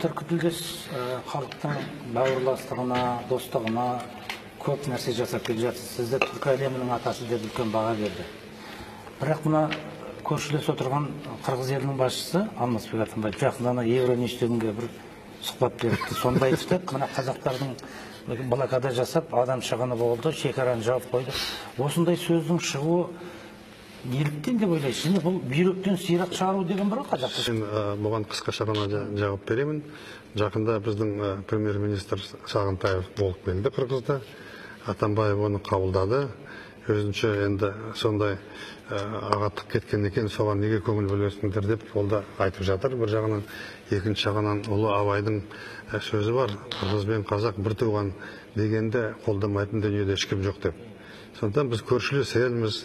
түркітілдес халықтың бауырластығына, достығына көп нәрсе жасап келе жатсыз. Сізді түркі әлемінің атасы деп үлкен баға берді. Бірақ мына көршілес отырған Қырғыз елінің басшысы Алмазбек Атамбаев жақында Евроньюстегінге бір сұхбат беріпті. Сонда айтты, мына қазақтардың блокада жасап, адам шығыны болды, шекараны жауып қойды. Осындай сөздің шығуы неліктен деп ойлайсыз? Енді бұл бүйректен сирақ шығару деген бар ғой қазақта. Мен бұған қысқаша ғана жауап беремін. Жақында біздің премьер-министр Сағынтаев болып келді Қырғызда. Атамбаев оны қабылдады. Өзінше енді сондай ағаттық кеткен екен, соған неге көңіл бөлесіңдер деп ол да айтып жатыр. Бір жағынан, екінші жағынан ұлы Абайдың сөзі бар. Қырғыз бен қазақ бір туған дегенде қолдамайтын дүниеде ешкім жоқ деп. Сондықтан біз көршілес елміз,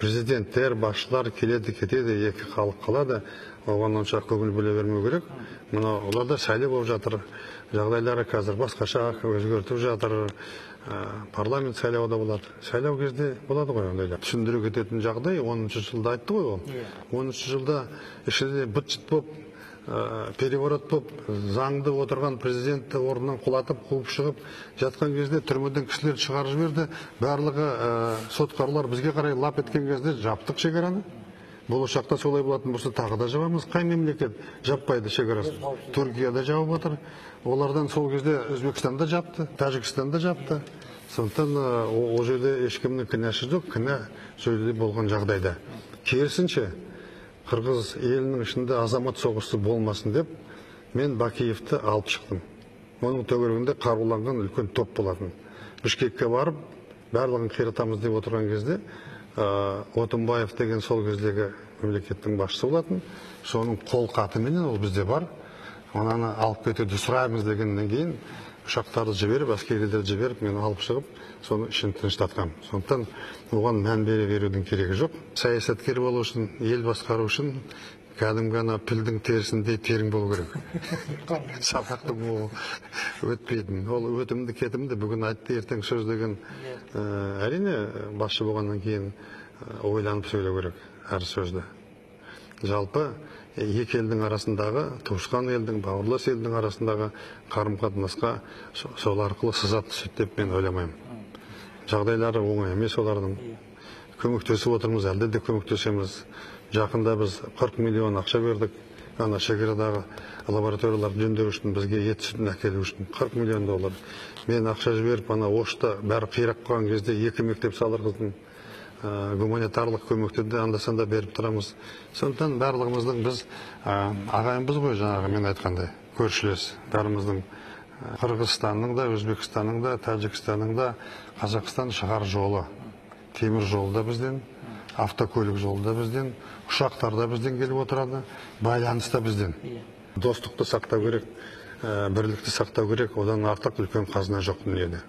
президенттер, басшылар келеді, кетеді, екі халық қалады. Оған онша көңіл бөле бермеу керек. Мына оларда сайлау болып жатыр. Жағдайлары қазір басқаша өзгертіп жатыр. Парламент сайлауы да болады. Сайлау кезде болады ғой ондайлар. Түсіндіре кететін жағдай 10-шы жылда айтты ғой ол. 10-шы жылда ішінде быт-шыт болып, переворот болып, заңды отырған президентті орнынан құлатып, қуып шығып жатқан кезде түрмеден кісілерді шығарып жіберді. Барлығы сотқарлар бізге қарай лап еткен кезде жаптық шекараны. Болашақта солай болатын болса тағы да жабамыз. Қай мемлекет жаппайды шекарасын? Түркияда жауып отыр. Олардан сол кезде Өзбекстанда жапты, Тәжікстанда жапты. Сондықтан ол жерде ешкімнің кінәсі жоқ, кінә сөйледе болған жағдайда. Керісінше, Қырғыз елінің ішінде азамат соғысы болмасын деп, мен Бакиевті алып шықтым. Оның төгерегінде қаруланған үлкен топ болатын. Бішкекке барып, барлығын қиратамыз деп отырған кезде, Отынбаев деген сол кездегі мемлекеттің басшысы болатын. Соның қол қатыменен ол бізде бар. Онаны алып кетуді сұраймыз дегеннен кейін ұшақтарды жіберіп, әскерилерді жіберіп, мен алып шығып, соны ішін тыныштатқам. Сондықтан оған мән берудің керегі жоқ. Саясаткер болу үшін, ел басқару үшін кәдімгі ана пілдің терісіндей терің болу керек. Сабақтың өтпейтін. Ол өтімді кетімді бүгін айтты, ертең сөз деген әрине басшы болғаннан кейін ойланып сөйлеу керек әр сөзді. Жалпы екі елдің арасындағы, туысқан елдің, бауырлас елдің арасындағы қарым-қатынасқа сол арқылы сызат түседі деп мен ойламаймын. Жағдайлары оңай емес олардың. Көмектесіп отырмыз, әлде де көмектесеміз. Жақында біз 40 миллион ақша бердік. Ана шекарадағы лабораторияларды жөндеу үшін, бізге ет сүтін әкелу үшін 40 миллион доллар. Мен ақша жіберіп, ана Ошта бәрі қирап қалған кезде 2 мектеп салдырғыздым. Гуманитарлық көмектерді анда-санда беріп тұрамыз. Сондықтан барлығымыздың біз ағайынбыз ғой, жаңағы мен айтқандай, көршілес. Бәріміздің Қырғызстанның да, Өзбекстанның да, Тәжікстанның да, Қазақстан шығар жолы. Темір жолы да бізден, автокөлік жолы да бізден, ұшақтар да бізден келіп отырады, байланыс та бізден. Достықты сақтау керек, бірлікті сақтау керек, одан артық үлкен қазына жоқ дүниеде.